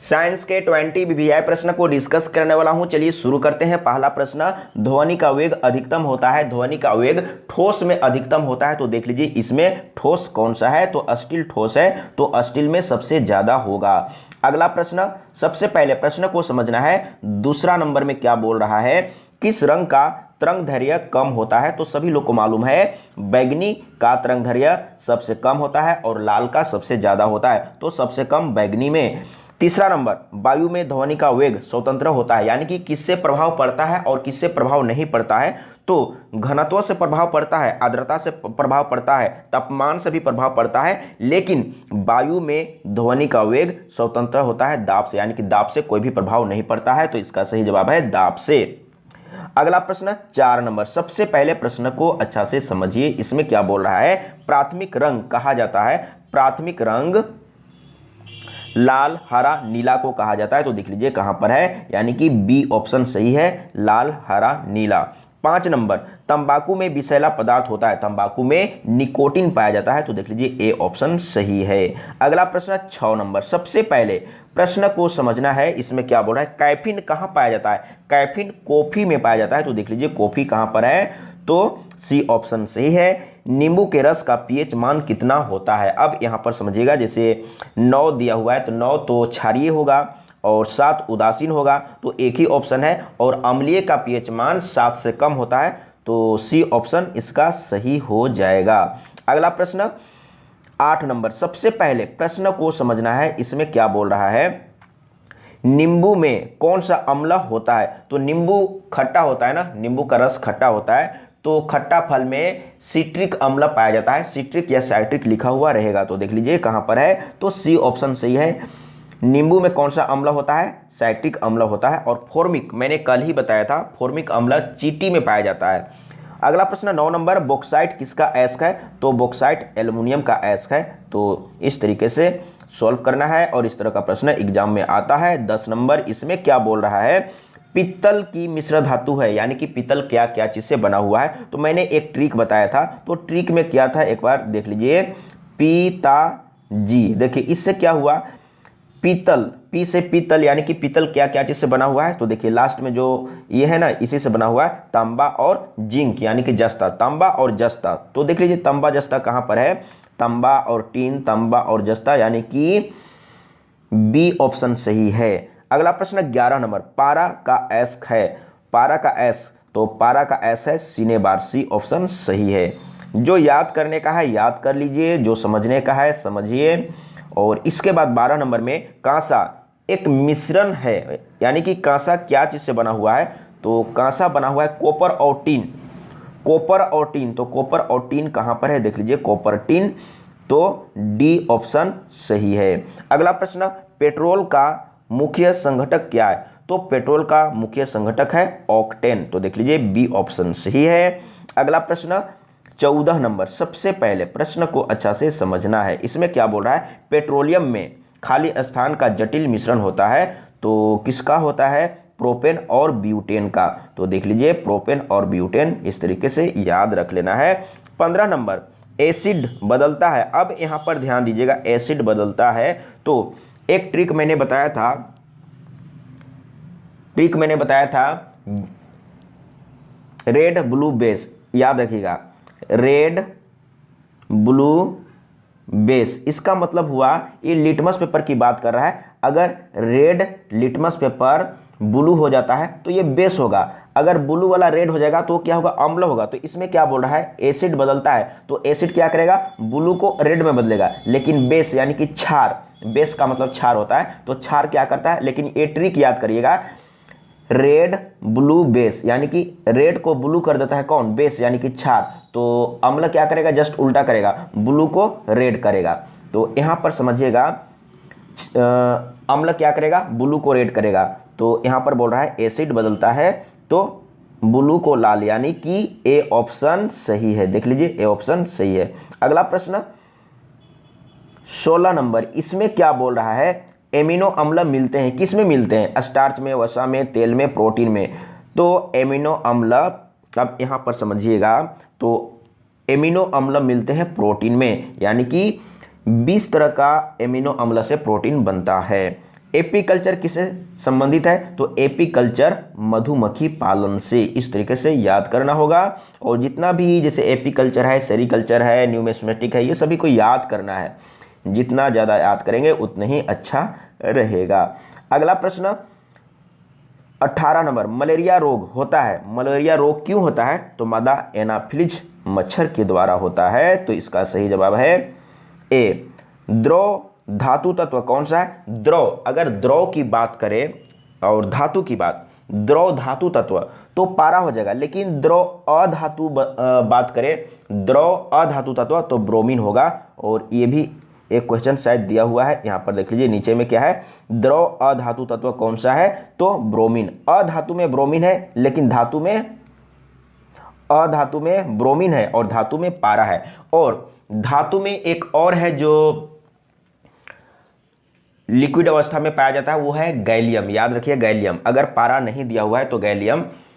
Science के 20 VVI प्रश्न को डिस्कस करने वाला हूं। चलिए शुरू करते हैं। पहला प्रश्न, ध्वनि का वेग अधिकतम होता है, ध्वनि का वेग ठोस में अधिकतम होता है, तो देख लीजिए इसमें ठोस कौन सा है, तो अस्टील ठोस है, तो अस्टील में सबसे ज्यादा होगा। अगला प्रश्न, सबसे पहले प्रश्न को समझना है। दूसरा नंबर में क्या बोल रहा है, किस रंग का तरंगदैर्घ्य कम होता है, तो सभी लोग को मालूम है बैंगनी का तरंगदैर्घ्य सबसे कम होता है और लाल का सबसे ज्यादा होता है, तो सबसे कम बैंगनी में। तीसरा नंबर, वायु में ध्वनि का वेग स्वतंत्र होता है, यानी कि किससे प्रभाव पड़ता है और किससे प्रभाव नहीं पड़ता है, तो घनत्व से प्रभाव पड़ता है, आर्द्रता से प्रभाव पड़ता है, तापमान से भी प्रभाव पड़ता है, लेकिन वायु में ध्वनि का वेग स्वतंत्र होता है दाब से, यानी कि दाब से कोई भी प्रभाव नहीं पड़ता है, तो इसका सही जवाब है दाब से। अगला प्रश्न 4 नंबर, सबसे पहले प्रश्न को अच्छा से समझिए। इसमें क्या बोल रहा है, प्राथमिक रंग कहा जाता है, प्राथमिक रंग लाल हरा नीला को कहा जाता है, तो देख लीजिए कहां पर है, यानी कि बी ऑप्शन सही है, लाल हरा नीला। 5 नंबर, तंबाकू में विषैला पदार्थ होता है, तंबाकू में निकोटीन पाया जाता है, तो देख लीजिए ए ऑप्शन सही है। अगला प्रश्न 6 नंबर, सबसे पहले प्रश्न को समझना है। इसमें क्या बोल रहा है, कैफीन कहां पाया जाता है, कैफीन कॉफी में पाया जाता है, तो देख लीजिए कॉफी कहां पर है, तो सी ऑप्शन सही है। नींबू के रस का पीएच मान कितना होता है, अब यहां पर समझिएगा, जैसे 9 दिया हुआ है तो 9 तो क्षारीय होगा और 7 उदासीन होगा, तो एक ही ऑप्शन है, और अम्लीय का पीएच मान 7 से कम होता है, तो सी ऑप्शन इसका सही हो जाएगा। अगला प्रश्न 8 नंबर, सबसे पहले प्रश्न को समझना है। इसमें क्या बोल रहा है, नींबू में कौन सा अम्ल होता है, तो नींबू खट्टा होता है ना, नींबू का रस खट्टा होता है, तो खट्टा फल में सिट्रिक अम्ल पाया जाता है, सिट्रिक या साइट्रिक लिखा हुआ रहेगा, तो देख लीजिए कहां पर है, तो सी ऑप्शन सही है। नींबू में कौन सा अम्ल होता है, साइट्रिक अम्ल होता है, और फॉर्मिक मैंने कल ही बताया था, फॉर्मिक अम्ल चींटी में पाया जाता है। अगला प्रश्न 9 नंबर, बॉक्साइट किसका अयस्क है, तो बॉक्साइट एल्युमिनियम का अयस्क है, तो इस तरीके से सॉल्व करना है, और इस तरह का प्रश्न एग्जाम में आता है। 10 नंबर, इसमें क्या बोल रहा है, पीतल की मिश्र धातु है, यानी कि पीतल क्या क्या चीज से बना हुआ है, तो मैंने एक ट्रिक बताया था, तो ट्रिक में क्या था एक बार देख लीजिए, पीताजी, देखिए इससे क्या हुआ, पीतल, पी से पीतल, यानी कि पीतल क्या क्या चीज से बना हुआ है, तो देखिए लास्ट में जो ये है ना, इसी से बना हुआ है, तांबा और जिंक, यानी कि जस्ता, तांबा और जस्ता, तो देख लीजिए तांबा जस्ता कहां पर है, तांबा और टीन, तांबा और जस्ता, यानी कि बी ऑप्शन सही है। अगला प्रश्न 11 नंबर, पारा का अयस्क है, पारा का अयस्क, तो पारा का अयस्क है सिनेबार, सी ऑप्शन सही है। जो याद करने का है याद कर लीजिए, जो समझने का है समझिए। और इसके बाद 12 नंबर में, कांसा एक मिश्रण है, यानी कि कांसा क्या चीज से बना हुआ है, तो कांसा बना हुआ है कॉपर और टीन, कॉपर और टीन, तो कॉपर और टीन कहां पर है, देख लीजिए कॉपर टीन, तो डी ऑप्शन सही है। अगला प्रश्न, पेट्रोल का मुख्य संघटक क्या है, तो पेट्रोल का मुख्य संघटक है ऑक्टेन, तो देख लीजिए बी ऑप्शन सही है। अगला प्रश्न 14 नंबर, सबसे पहले प्रश्न को अच्छा से समझना है। इसमें क्या बोल रहा है, पेट्रोलियम में खाली स्थान का जटिल मिश्रण होता है, तो किसका होता है, प्रोपेन और ब्यूटेन का, तो देख लीजिए प्रोपेन और ब्यूटेन, इस तरीके से याद रख लेना है। 15 नंबर, एसिड बदलता है, अब यहां पर ध्यान दीजिएगा, एसिड बदलता है, तो एक ट्रिक मैंने बताया था, रेड ब्लू बेस, याद रखिएगा, रेड ब्लू बेस, इसका मतलब हुआ ये लिटमस पेपर की बात कर रहा है, अगर रेड लिटमस पेपर ब्लू हो जाता है तो ये बेस होगा, अगर ब्लू वाला रेड हो जाएगा तो क्या होगा, अम्ल होगा। तो इसमें क्या बोल रहा है, एसिड बदलता है, तो एसिड क्या करेगा, ब्लू को रेड में बदलेगा, लेकिन बेस यानी कि क्षार, बेस का मतलब क्षार होता है, तो क्षार क्या करता है, लेकिन ये ट्रिक याद करिएगा, रेड ब्लू बेस, यानी कि रेड को ब्लू कर देता है कौन, बेस यानी कि क्षार, तो अम्ल क्या करेगा, जस्ट उल्टा करेगा, ब्लू को रेड करेगा, तो यहां पर समझिएगा अम्ल क्या करेगा, ब्लू को रेड करेगा, तो यहां पर बोल रहा है एसिड बदलता है तो ब्लू को लाल, यानी कि ए ऑप्शन सही है, देख लीजिए ए ऑप्शन सही है। अगला प्रश्न 16 नंबर, इसमें क्या बोल रहा है, एमिनो अम्ल मिलते हैं, किस में मिलते हैं, स्टार्च में, वसा में, तेल में, प्रोटीन में, तो एमिनो अम्ल, अब यहां पर समझिएगा, तो एमिनो अम्ल मिलते हैं प्रोटीन में, यानी कि 20 तरह का एमिनो अम्ल से प्रोटीन बनता है। एपीकल्चर किससे संबंधित है? तो एपीकल्चर मधुमक्खी पालन से। इस तरीके से याद करना होगा। और जितना भी जैसे एपीकल्चर है, सेरीकल्चर है, न्यूमिस्मेटिक है, ये सभी को याद करना है। जितना ज़्यादा याद करेंगे उतना ही अच्छा रहेगा। अगला प्रश्न 18 नंबर, मलेरिया रोग होता है। मलेरिया रोग क्यों होता है? तो मादा एनाफिलिज मच्छर के द्वारा होता है। तो इसका सही जवाब है ए। द्रव धातु तत्व कौन सा है? द्रव, अगर द्रव की बात करें और धातु की बात, द्रव धातु तत्व तो पारा हो जाएगा, लेकिन द्रव अधातु बात करें, द्रव अधातु तत्व तो ब्रोमीन होगा। और ये भी एक क्वेश्चन शायद दिया हुआ है, यहाँ पर देख लीजिए नीचे में क्या है, द्रव अधातु तत्व कौन सा है? तो ब्रोमीन। अधातु में ब्रोमीन है, लेकिन धातु में, अधातु में ब्रोमीन है और धातु में पारा है। और धातु में एक और है जो लिक्विड अवस्था में पाया जाता है, वो है गैलियम। याद रखिए गैलियम, अगर पारा नहीं दिया हुआ है तो गैलियम